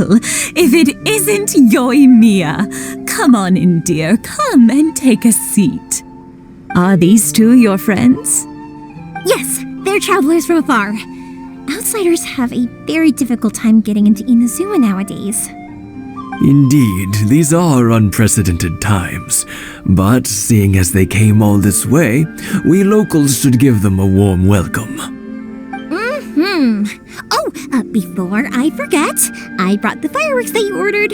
special if it isn't Yoimiya. Come on in, dear. Come and take a seat. Are these two your friends? Yes, they're travelers from afar. Outsiders have a very difficult time getting into Inazuma nowadays. Indeed, these are unprecedented times. But seeing as they came all this way, we locals should give them a warm welcome. Before I forget, I brought the fireworks that you ordered.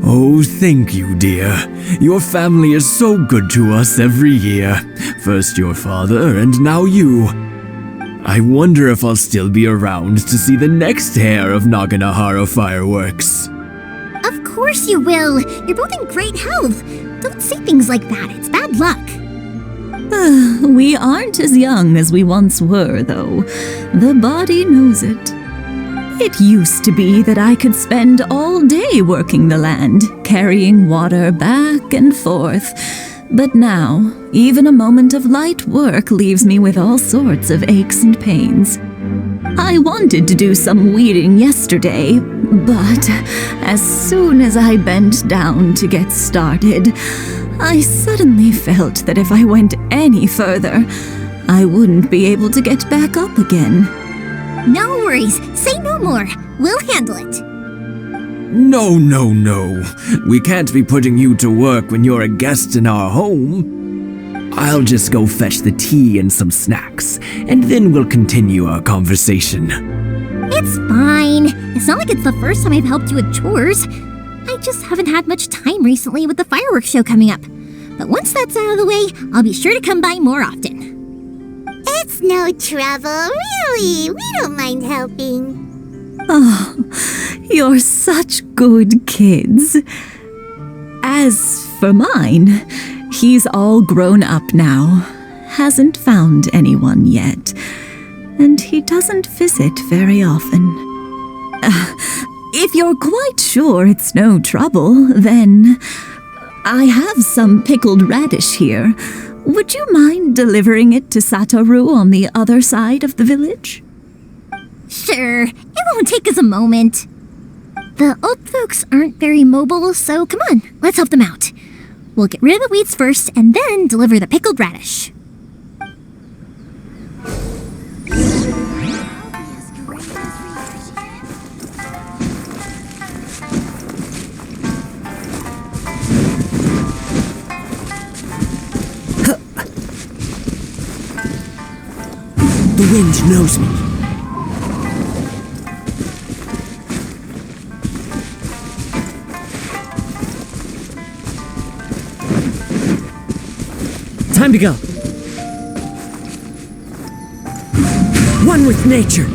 Oh, thank you, dear. Your family is so good to us every year. First your father, and now you. I wonder if I'll still be around to see the next hair of Naganahara fireworks. Of course you will. You're both in great health. Don't say things like that. It's bad luck. We aren't as young as we once were, though. The body knows it. It used to be that I could spend all day working the land, carrying water back and forth. But now, even a moment of light work leaves me with all sorts of aches and pains. I wanted to do some weeding yesterday, but as soon as I bent down to get started, I suddenly felt that if I went any further, I wouldn't be able to get back up again. No worries. Say no more. We'll handle it. No. We can't be putting you to work when you're a guest in our home. I'll just go fetch the tea and some snacks, and then we'll continue our conversation. It's fine. It's not like it's the first time I've helped you with chores. I just haven't had much time recently with the fireworks show coming up. But once that's out of the way, I'll be sure to come by more often. It's no trouble, really. We don't mind helping. Oh, you're such good kids. As for mine, he's all grown up now, hasn't found anyone yet, and he doesn't visit very often. If you're quite sure it's no trouble, then I have some pickled radish here. Would you mind delivering it to Satoru on the other side of the village? Sure, it won't take us a moment. The old folks aren't very mobile, so come on, let's help them out. We'll get rid of the weeds first and then deliver the pickled radish. The wind knows me. Time to go. One with nature.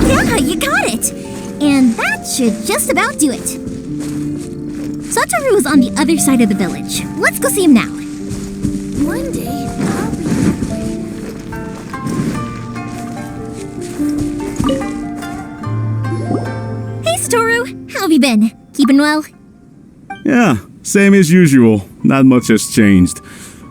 Yeah, you got it! And that should just about do it. Satoru is on the other side of the village. Let's go see him now. One day, I'll be... Hey, Satoru! How have you been? Keeping well? Yeah, same as usual. Not much has changed.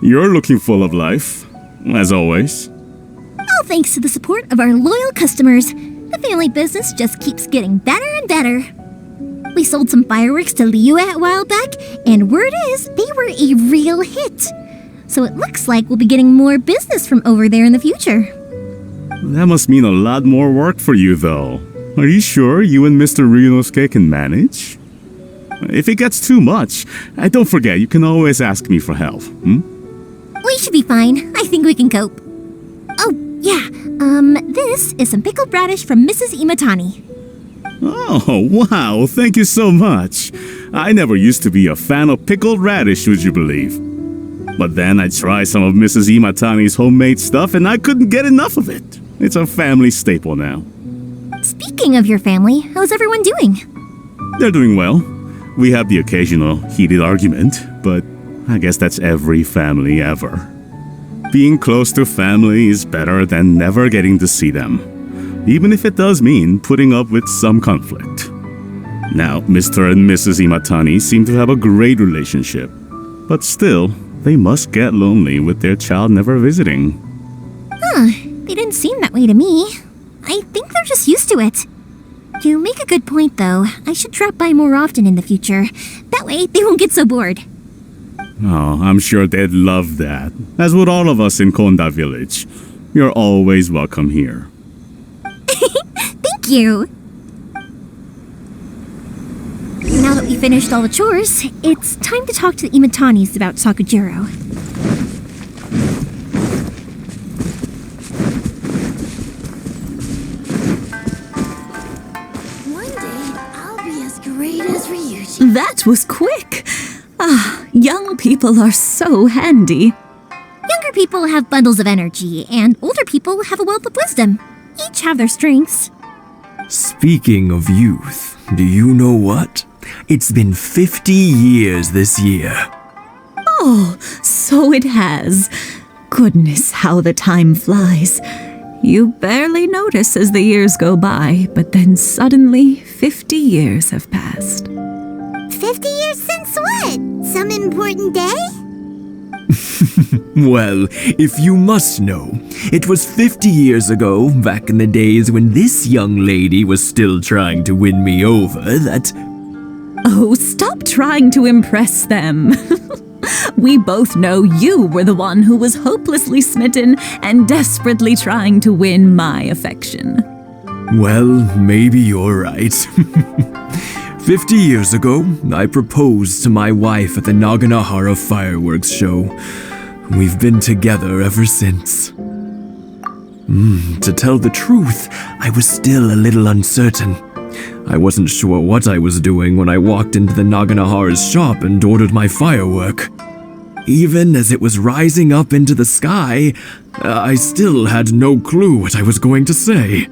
You're looking full of life, as always. All thanks to the support of our loyal customers, the family business just keeps getting better and better. We sold some fireworks to Liyue a while back, and word is they were a real hit. So it looks like we'll be getting more business from over there in the future. That must mean a lot more work for you, though. Are you sure you and Mr. Ryunosuke can manage? If it gets too much, don't forget, you can always ask me for help, We should be fine. I think we can cope. Oh, yeah. This is some pickled radish from Mrs. Imatani. Oh, wow, thank you so much. I never used to be a fan of pickled radish, would you believe? But then I tried some of Mrs. Imatani's homemade stuff and I couldn't get enough of it. It's a family staple now. Speaking of your family, how's everyone doing? They're doing well. We have the occasional heated argument, but I guess that's every family ever. Being close to family is better than never getting to see them, even if it does mean putting up with some conflict. Now, Mr. and Mrs. Imatani seem to have a great relationship, but still, They must get lonely with their child never visiting. They didn't seem that way to me. I think they're just used to it. You make a good point, though. I should drop by more often in the future. That way, they won't get so bored. Oh, I'm sure they'd love that. As would all of us in Konda Village. You're always welcome here. Thank you! Now that we finished all the chores, it's time to talk to the Imatanis about Sakujiro. One day, I'll be as great as Ryuji. That was quick. Young people are so handy. Younger people have bundles of energy, and older people have a wealth of wisdom. Each have their strengths. Speaking of youth, do you know what? It's been 50 years this year. Oh, so it has. Goodness, how the time flies. You barely notice as the years go by, but then suddenly 50 years have passed. 50 years since what? Some important day? Well, if you must know, it was 50 years ago, back in the days when this young lady was still trying to win me over, that... Oh, stop trying to impress them. We both know you were the one who was hopelessly smitten and desperately trying to win my affection. Well, maybe you're right. 50 years ago, I proposed to my wife at the Naganahara Fireworks show. We've been together ever since. To tell the truth, I was still a little uncertain. I wasn't sure what I was doing when I walked into the Naganahara's shop and ordered my firework. Even as it was rising up into the sky, I still had no clue what I was going to say.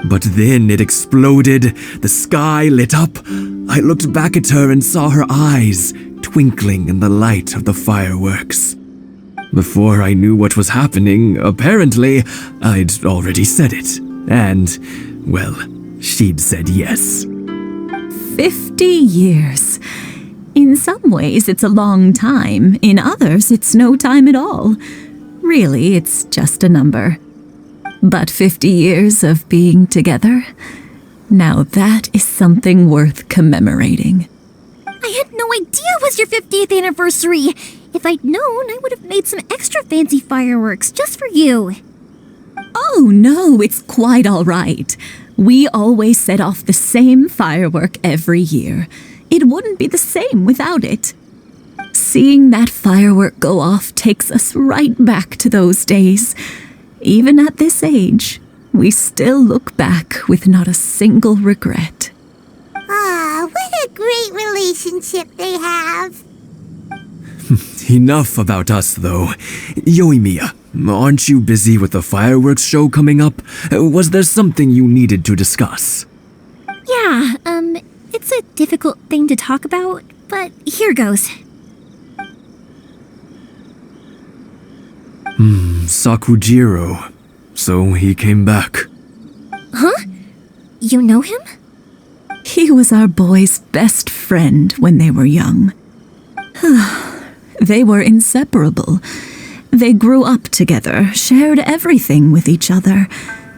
But then it exploded, the sky lit up. I looked back at her and saw her eyes twinkling in the light of the fireworks. Before I knew what was happening, apparently, I'd already said it. And, well, she'd said yes. 50 years. In some ways, it's a long time. In others, it's no time at all. Really, it's just a number. But 50 years of being together, now that is something worth commemorating. I had no idea it was your 50th anniversary. If I'd known, I would have made some extra fancy fireworks just for you. Oh no, it's quite all right. We always set off the same firework every year. It wouldn't be the same without it. Seeing that firework go off takes us right back to those days. Even at this age, we still look back with not a single regret. Ah, what a great relationship they have. Enough about us, though. Yoimiya, aren't you busy with the fireworks show coming up? Was there something you needed to discuss? Yeah, it's a difficult thing to talk about, but here goes. Sakujiro. So he came back. Huh? You know him? He was our boy's best friend when they were young. They were inseparable. They grew up together, shared everything with each other,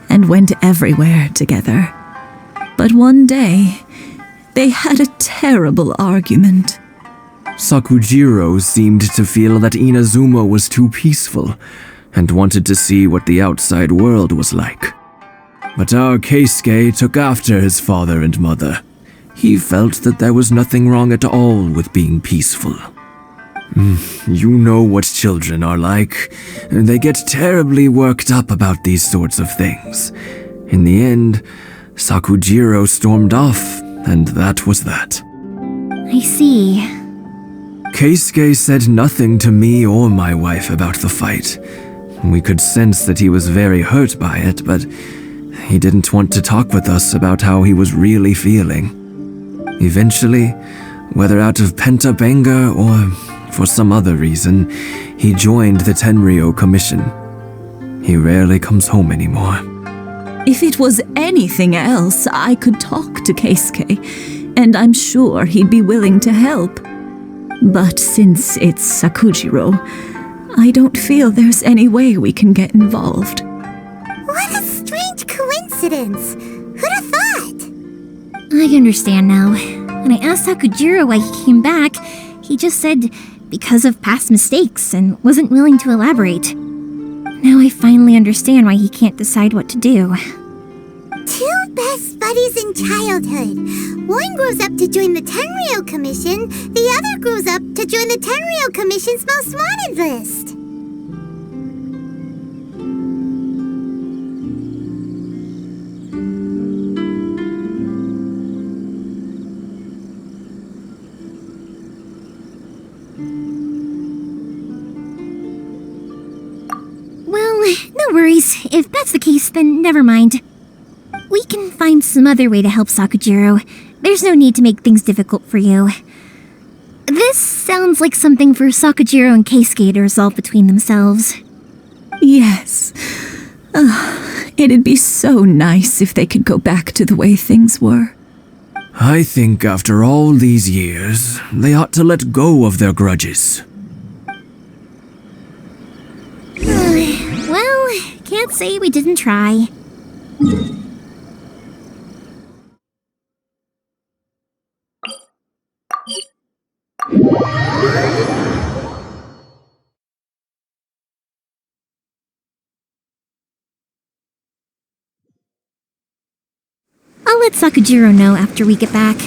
and went everywhere together. But one day, they had a terrible argument. Sakujiro seemed to feel that Inazuma was too peaceful and wanted to see what the outside world was like. But our Keisuke took after his father and mother. He felt that there was nothing wrong at all with being peaceful. You know what children are like. They get terribly worked up about these sorts of things. In the end, Sakujiro stormed off, and that was that. I see. Keisuke said nothing to me or my wife about the fight. We could sense that he was very hurt by it, but he didn't want to talk with us about how he was really feeling. Eventually, whether out of pent-up anger or for some other reason, he joined the Tenryo Commission. He rarely comes home anymore. If it was anything else, I could talk to Keisuke, and I'm sure he'd be willing to help. But since it's Sakujiro, I don't feel there's any way we can get involved. What a strange coincidence. Who'd have thought? I understand now. When I asked Sakujiro why he came back, he just said because of past mistakes and wasn't willing to elaborate. Now I finally understand why he can't decide what to do. Two best buddies in childhood. One grows up to join the Tenryou Commission, the other grows up to join the Tenryou Commission's most wanted list. Well, no worries. If that's the case, then never mind. We can find some other way to help Sakujiro. There's no need to make things difficult for you. This sounds like something for Sakujiro and Keisuke to resolve between themselves. Yes. It'd be so nice if they could go back to the way things were. I think after all these years, they ought to let go of their grudges. Well, can't say we didn't try. I'll let Sakujiro know after we get back.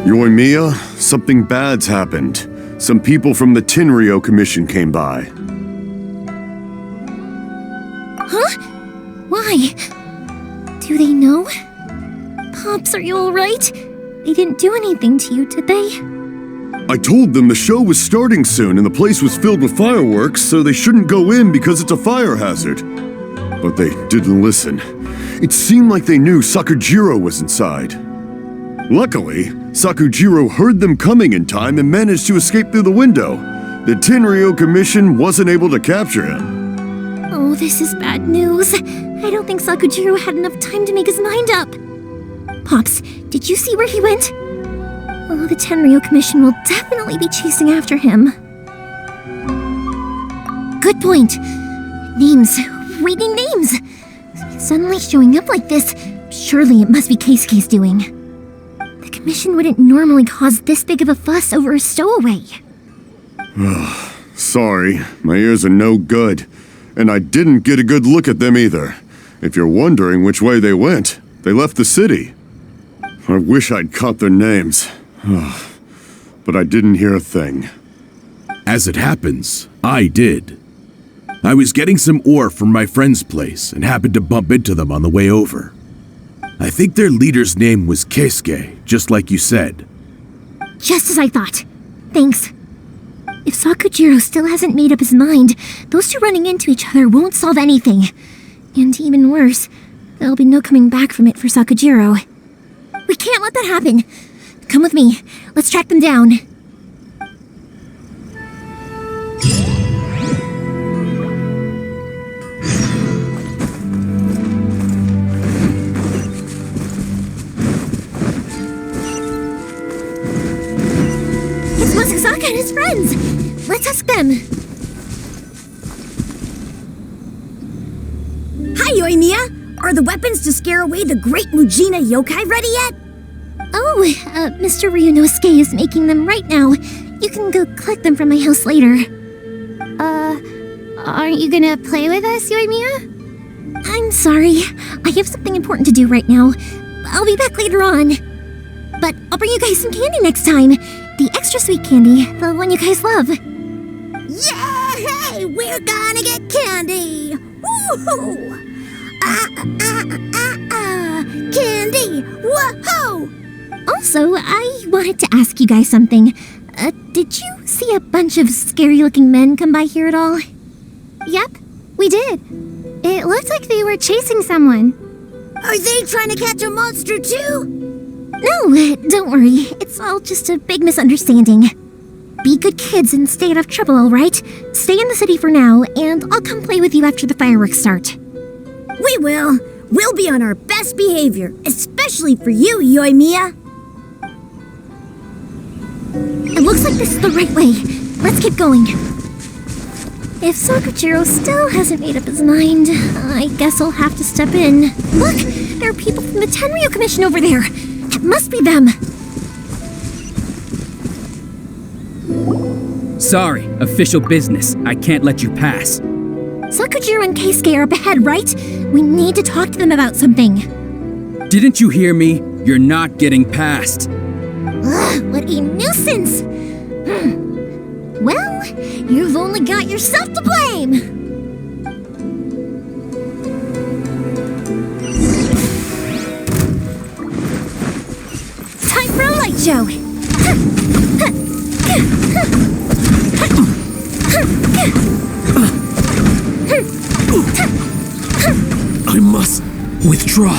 Yoimiya, something bad's happened. Some people from the Tenryou Commission came by. Huh? Why? Do they know? Pops, are you alright? They didn't do anything to you, did they? I told them the show was starting soon and the place was filled with fireworks, so they shouldn't go in because it's a fire hazard. But they didn't listen. It seemed like they knew Sakujiro was inside. Luckily, Sakujiro heard them coming in time and managed to escape through the window. The Tenryou Commission wasn't able to capture him. Oh, this is bad news. I don't think Sakujiro had enough time to make his mind up. Pops, did you see where he went? Oh, the Tenryou Commission will definitely be chasing after him. Good point. Names. Reading names. Suddenly showing up like this. Surely it must be Keisuke's doing. The Commission wouldn't normally cause this big of a fuss over a stowaway. Sorry, my ears are no good. And I didn't get a good look at them either. If you're wondering which way they went, they left the city. I wish I'd caught their names. But I didn't hear a thing. As it happens, I did. I was getting some ore from my friend's place and happened to bump into them on the way over. I think their leader's name was Keisuke, just like you said. Just as I thought. Thanks. If Sakujiro still hasn't made up his mind, those two running into each other won't solve anything. And even worse, there'll be no coming back from it for Sakujiro. We can't let that happen. Come with me. Let's track them down. It's Masazaka and his friends. Let's ask them. Hi, Yoimiya! Are the weapons to scare away the great Mujina yokai ready yet? Oh, Mr. Ryunosuke is making them right now. You can go collect them from my house later. Aren't you gonna play with us, Yoimiya? I'm sorry. I have something important to do right now. I'll be back later on. But I'll bring you guys some candy next time. The extra sweet candy, the one you guys love. Yay! We're gonna get candy! Woohoo! Candy! Whoa! Also, I wanted to ask you guys something. Did you see a bunch of scary-looking men come by here at all? Yep, we did. It looked like they were chasing someone. Are they trying to catch a monster too? No, don't worry. It's all just a big misunderstanding. Be good kids and stay out of trouble, alright? Stay in the city for now, and I'll come play with you after the fireworks start. We will. We'll be on our best behavior, especially for you, Yoimiya. It looks like this is the right way. Let's keep going. If Sakujiro still hasn't made up his mind, I guess I'll have to step in. Look! There are people from the Tenryo Commission over there! It must be them! Sorry, official business. I can't let you pass. Sakujiro and Keisuke are up ahead, right? We need to talk to them about something. Didn't you hear me? You're not getting past. Ugh, what a nuisance! Well, you've only got yourself to blame! Time for a light show! I must withdraw.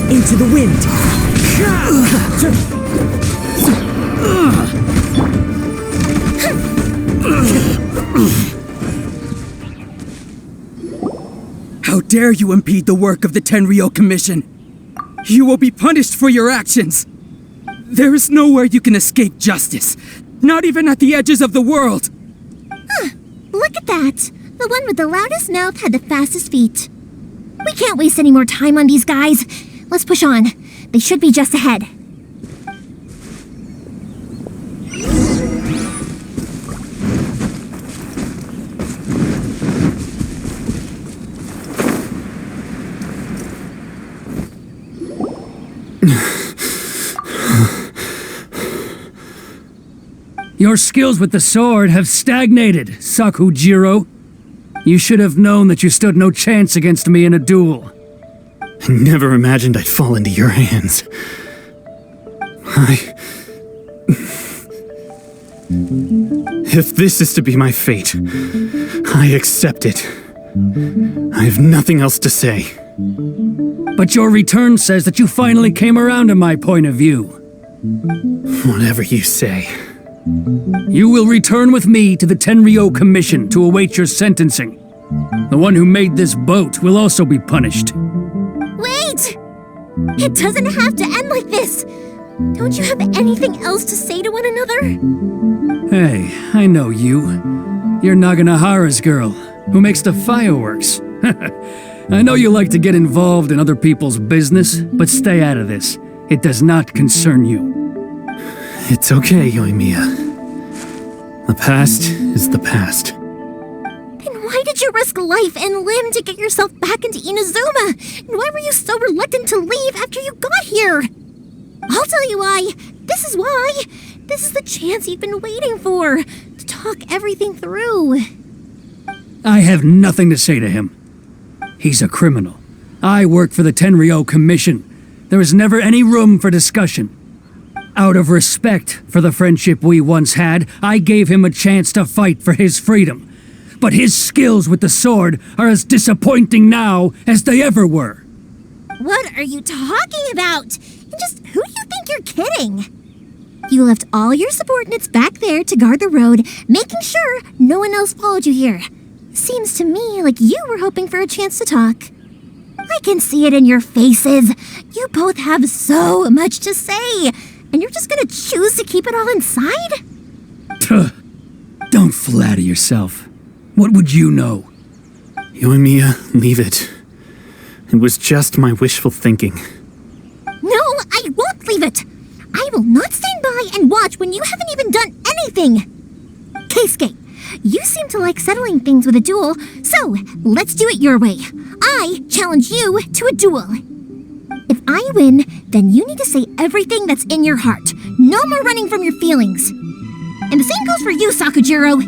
Into the wind. How dare you impede the work of the Tenryo Commission? You will be punished for your actions. There is nowhere you can escape justice, not even at the edges of the world. Look at that! The one with the loudest mouth had the fastest feet. We can't waste any more time on these guys. Let's push on. They should be just ahead. Your skills with the sword have stagnated, Sakujiro. You should have known that you stood no chance against me in a duel. I never imagined I'd fall into your hands. If this is to be my fate, I accept it. I have nothing else to say. But your return says that you finally came around to my point of view. Whatever you say. You will return with me to the Tenryo Commission to await your sentencing. The one who made this boat will also be punished. Wait! It doesn't have to end like this! Don't you have anything else to say to one another? Hey, I know you. You're Naganahara's girl, who makes the fireworks. I know you like to get involved in other people's business, but stay out of this. It does not concern you. It's okay, Yoimiya. The past is the past. Then why did you risk life and limb to get yourself back into Inazuma? And why were you so reluctant to leave after you got here? I'll tell you why. This is why. This is the chance you've been waiting for. To talk everything through. I have nothing to say to him. He's a criminal. I work for the Tenryo Commission. There is never any room for discussion. Out of respect for the friendship we once had, I gave him a chance to fight for his freedom. But his skills with the sword are as disappointing now as they ever were. What are you talking about? And just who do you think you're kidding? You left all your subordinates back there to guard the road, making sure no one else followed you here. Seems to me like you were hoping for a chance to talk. I can see it in your faces. You both have so much to say, and you're just gonna choose to keep it all inside? Don't flatter yourself. What would you know? Yoimiya, leave it. It was just my wishful thinking. No, I won't leave it. I will not stand by and watch when you haven't even done anything. Keisuke, you seem to like settling things with a duel, so let's do it your way. I challenge you to a duel. If I win, then you need to say everything that's in your heart. No more running from your feelings. And the same goes for you, Sakujiro.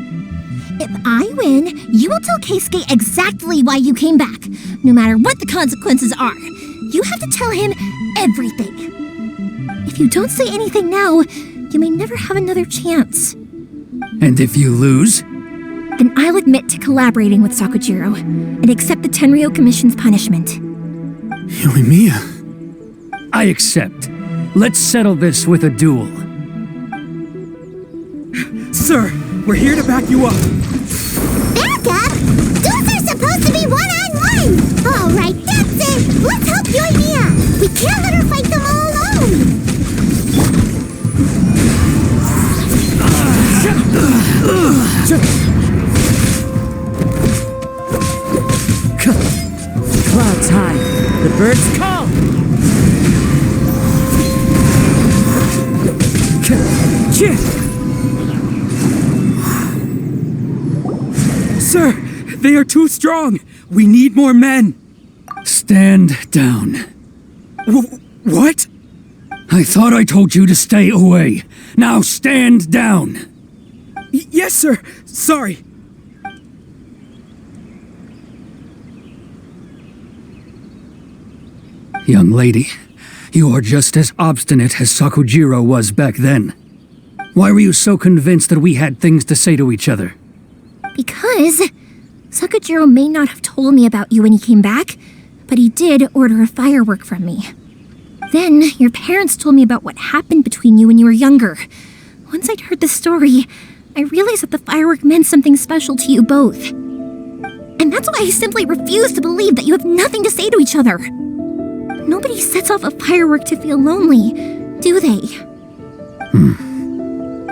If I win, you will tell Keisuke exactly why you came back, no matter what the consequences are. You have to tell him everything. If you don't say anything now, you may never have another chance. And if you lose? Then I'll admit to collaborating with Sakujiro and accept the Tenryou Commission's punishment. Yoimiya. I accept. Let's settle this with a duel. Sir, we're here to back you up. Back up? Duels are supposed to be one-on-one! Alright, that's it! Let's help Yoimiya! We can't let her fight them all alone! Clouds high. The birds call. Sir, they are too strong. We need more men. Stand down. What? I thought I told you to stay away. Now stand down. Yes, sir. Sorry. Young lady, you are just as obstinate as Sakujiro was back then. Why were you so convinced that we had things to say to each other? Because Sakujiro may not have told me about you when he came back, but he did order a firework from me. Then your parents told me about what happened between you when you were younger. Once I'd heard the story, I realized that the firework meant something special to you both. And that's why I simply refuse to believe that you have nothing to say to each other. Nobody sets off a firework to feel lonely, do they?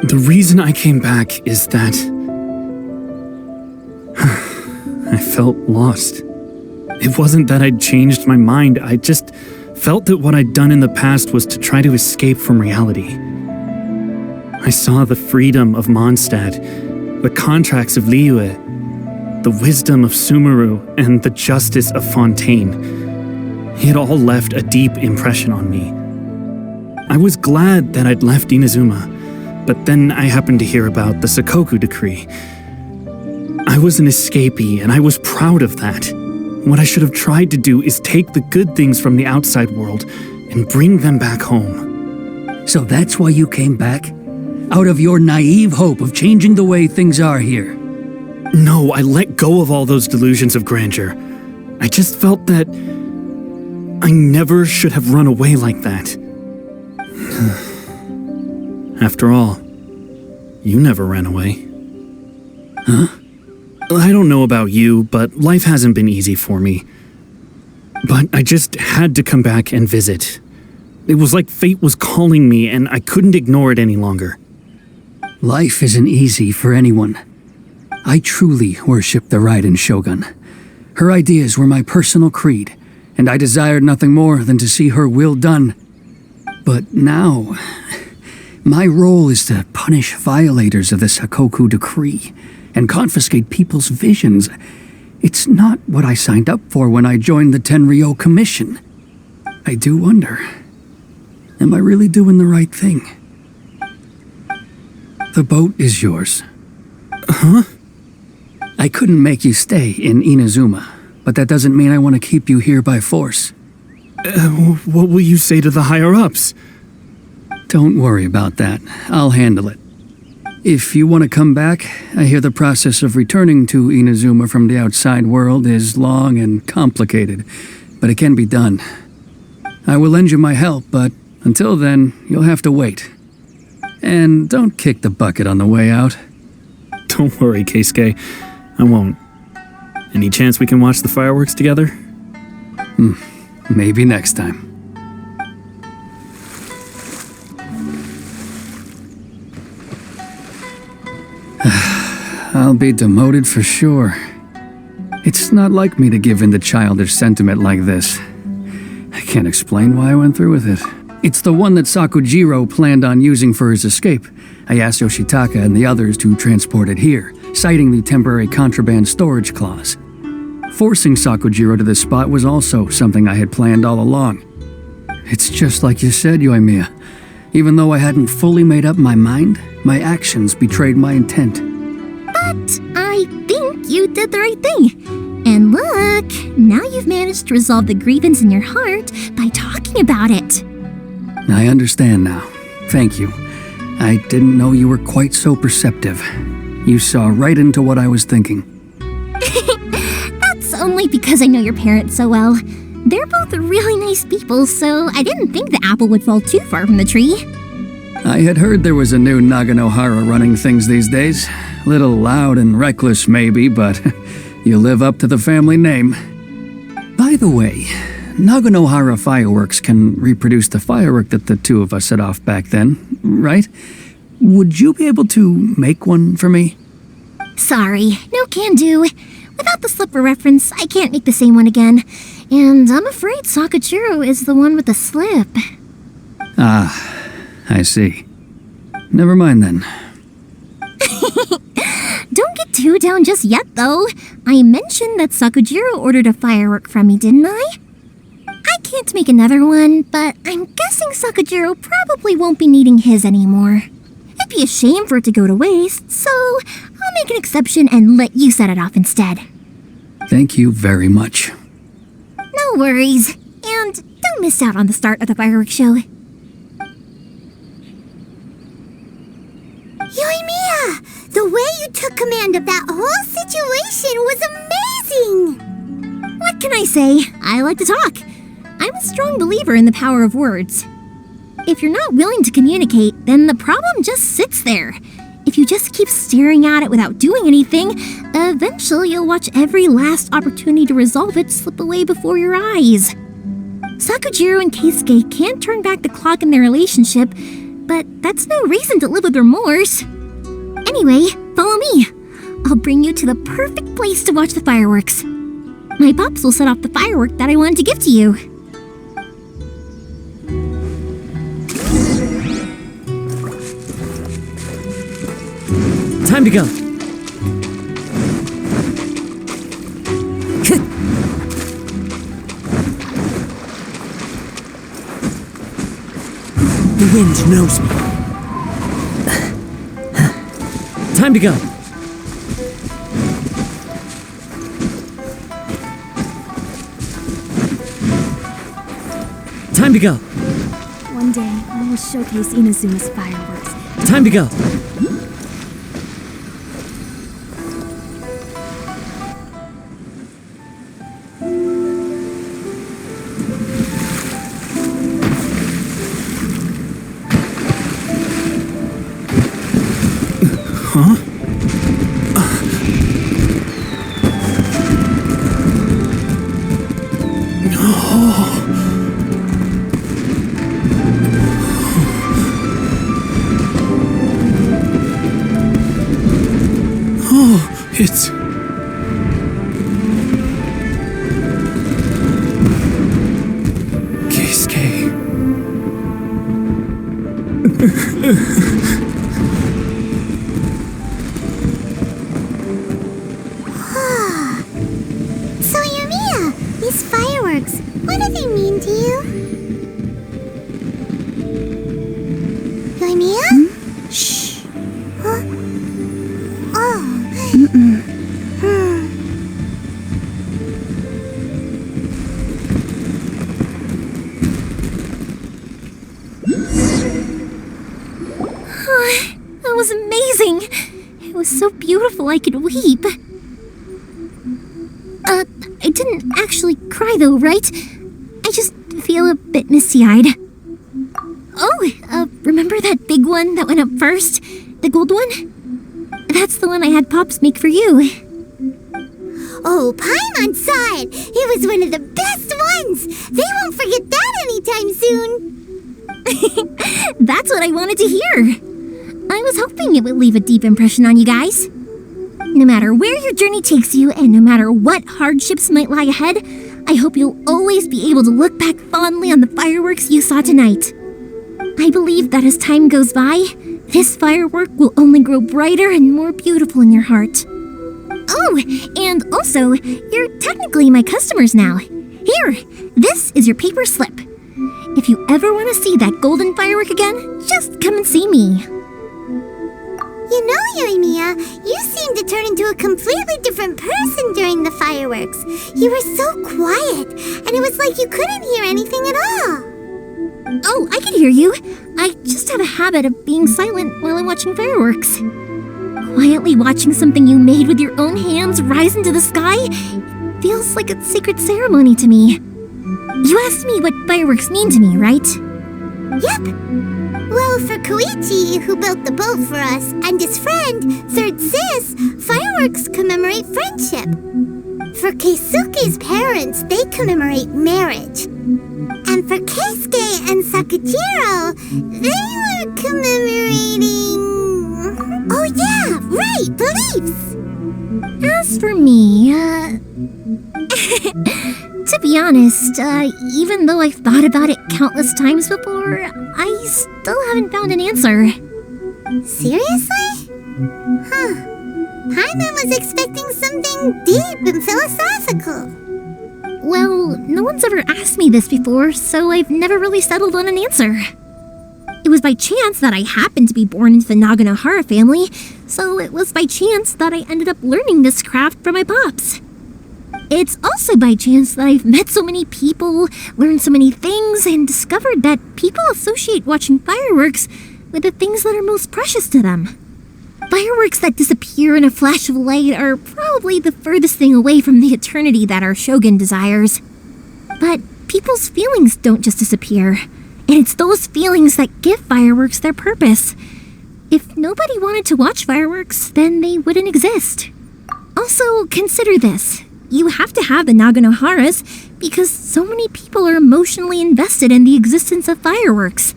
The reason I came back is that I felt lost. It wasn't that I'd changed my mind, I just felt that what I'd done in the past was to try to escape from reality. I saw the freedom of Mondstadt, the contracts of Liyue, the wisdom of Sumeru, and the justice of Fontaine. It all left a deep impression on me. I was glad that I'd left Inazuma, but then I happened to hear about the Sakoku decree. I was an escapee, and I was proud of that. What I should have tried to do is take the good things from the outside world and bring them back home. So that's why you came back? Out of your naive hope of changing the way things are here? No, I let go of all those delusions of grandeur. I just felt that I never should have run away like that. After all, you never ran away. Huh? I don't know about you, but life hasn't been easy for me. But I just had to come back and visit. It was like fate was calling me, and I couldn't ignore it any longer. Life isn't easy for anyone. I truly worship the Raiden Shogun. Her ideas were my personal creed, and I desired nothing more than to see her will done. But now, my role is to punish violators of the Sakoku decree and confiscate people's visions. It's not what I signed up for when I joined the Tenryou Commission. I do wonder, am I really doing the right thing? The boat is yours. Huh? I couldn't make you stay in Inazuma, but that doesn't mean I want to keep you here by force. What will you say to the higher-ups? Don't worry about that. I'll handle it. If you want to come back, I hear the process of returning to Inazuma from the outside world is long and complicated, but it can be done. I will lend you my help, but until then, you'll have to wait. And don't kick the bucket on the way out. Don't worry, Keisuke. I won't. Any chance we can watch the fireworks together? Maybe next time. I'll be demoted for sure. It's not like me to give in to childish sentiment like this. I can't explain why I went through with it. It's the one that Sakujiro planned on using for his escape. I asked Yoshitaka and the others to transport it here, citing the temporary contraband storage clause. Forcing Sakujiro to this spot was also something I had planned all along. It's just like you said, Yoimiya. Even though I hadn't fully made up my mind, my actions betrayed my intent. But I think you did the right thing. And look, now you've managed to resolve the grievance in your heart by talking about it. I understand now. Thank you. I didn't know you were quite so perceptive. You saw right into what I was thinking. That's only because I know your parents so well. They're both really nice people, so I didn't think the apple would fall too far from the tree. I had heard there was a new Naganohara running things these days. Little loud and reckless maybe, but you live up to the family name. By the way, Naganohara Fireworks can reproduce the firework that the two of us set off back then, right? Would you be able to make one for me? Sorry, no can do. Without the slipper reference, I can't make the same one again. And I'm afraid Sakujiro is the one with the slip. Ah, I see. Never mind then. Don't get too down just yet, though. I mentioned that Sakujiro ordered a firework from me, didn't I? I can't make another one, but I'm guessing Sakujiro probably won't be needing his anymore. It'd be a shame for it to go to waste, so I'll make an exception and let you set it off instead. Thank you very much. No worries. And don't miss out on the start of the fireworks show. Yoimiya! The way you took command of that whole situation was amazing! What can I say? I like to talk. I'm a strong believer in the power of words. If you're not willing to communicate, then the problem just sits there. If you just keep staring at it without doing anything, eventually you'll watch every last opportunity to resolve it slip away before your eyes. Sakujiro and Keisuke can't turn back the clock in their relationship, but that's no reason to live with remorse. Anyway, follow me. I'll bring you to the perfect place to watch the fireworks. My pops will set off the firework that I wanted to give to you. Time to go. The wind knows me. Time to go. Time to go. One day, I will showcase Inazuma's fireworks. Time to go. It's... Keisuke. So, Yoimiya, these fireworks, what do they mean to you? Yoimiya? Shh. Huh? Oh. was amazing. It was so beautiful I could weep. I didn't actually cry though, right? I just feel a bit misty-eyed. Oh, remember that big one that went up first? The gold one? That's the one I had Pops make for you. Oh, Paimon saw it! It was one of the best ones! They won't forget that anytime soon! That's what I wanted to hear. I was hoping it would leave a deep impression on you guys. No matter where your journey takes you, and no matter what hardships might lie ahead, I hope you'll always be able to look back fondly on the fireworks you saw tonight. I believe that as time goes by, this firework will only grow brighter and more beautiful in your heart. Oh, and also, you're technically my customers now. Here, this is your paper slip. If you ever want to see that golden firework again, just come and see me. You know, Yoimiya, you seemed to turn into a completely different person during the fireworks. You were so quiet, and it was like you couldn't hear anything at all. Oh, I can hear you. I just have a habit of being silent while I'm watching fireworks. Quietly watching something you made with your own hands rise into the sky feels like a sacred ceremony to me. You asked me what fireworks mean to me, right? Yep. Well, for Koichi, who built the boat for us, and his friend, Third Sis, fireworks commemorate friendship. For Keisuke's parents, they commemorate marriage. And for Keisuke and Sakujiro, they were commemorating... Oh yeah, right, beliefs! As for me, to be honest, even though I've thought about it countless times before, I still haven't found an answer. Seriously? Huh. Paimon was expecting something deep and philosophical. Well, no one's ever asked me this before, so I've never really settled on an answer. It was by chance that I happened to be born into the Naganohara family, so it was by chance that I ended up learning this craft from my pops. It's also by chance that I've met so many people, learned so many things, and discovered that people associate watching fireworks with the things that are most precious to them. Fireworks that disappear in a flash of light are probably the furthest thing away from the eternity that our shogun desires. But people's feelings don't just disappear. And it's those feelings that give fireworks their purpose. If nobody wanted to watch fireworks, then they wouldn't exist. Also, consider this. You have to have the Naganoharas because so many people are emotionally invested in the existence of fireworks.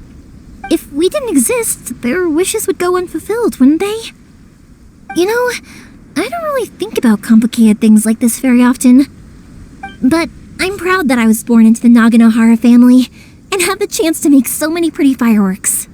If we didn't exist, their wishes would go unfulfilled, wouldn't they? You know, I don't really think about complicated things like this very often. But I'm proud that I was born into the Naganohara family and have the chance to make so many pretty fireworks.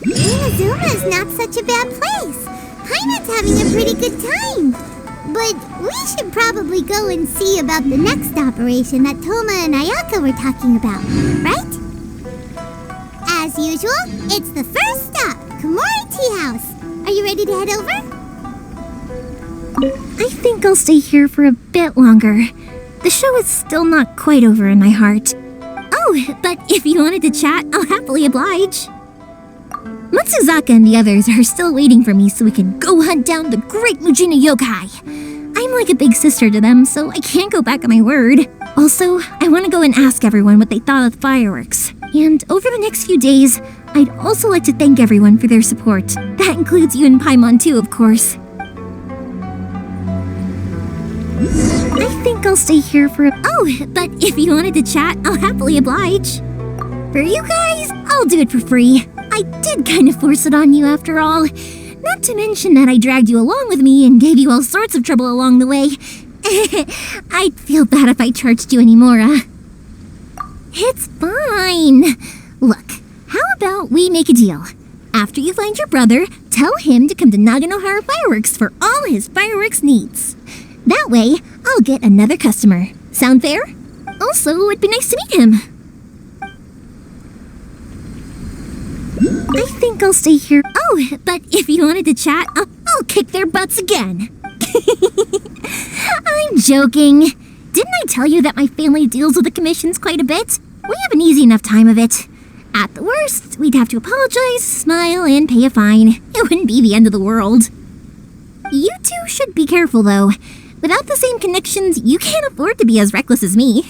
Inazuma's not such a bad place. Paimon's having a pretty good time. But we should probably go and see about the next operation that Toma and Ayaka were talking about, right? As usual, it's the first stop, Komori Tea House. Are you ready to head over? I think I'll stay here for a bit longer. The show is still not quite over in my heart. Oh, but if you wanted to chat, I'll happily oblige. Matsuzaka and the others are still waiting for me so we can go hunt down the great Mujina yokai. I'm like a big sister to them, so I can't go back on my word. Also, I want to go and ask everyone what they thought of the fireworks. And over the next few days, I'd also like to thank everyone for their support. That includes you and Paimon too, of course. I think I'll stay here for Oh, but if you wanted to chat, I'll happily oblige. For you guys, I'll do it for free. I did kind of force it on you after all. Not to mention that I dragged you along with me and gave you all sorts of trouble along the way. I'd feel bad if I charged you anymore, It's fine. Look, how about we make a deal? After you find your brother, tell him to come to Naganohara Fireworks for all his fireworks needs. That way, I'll get another customer. Sound fair? Also, it'd be nice to meet him. I think I'll stay here. Oh, but if you wanted to chat, I'll kick their butts again. I'm joking. Didn't I tell you that my family deals with the commissions quite a bit? We have an easy enough time of it. At the worst, we'd have to apologize, smile, and pay a fine. It wouldn't be the end of the world. You two should be careful, though. Without the same connections, you can't afford to be as reckless as me.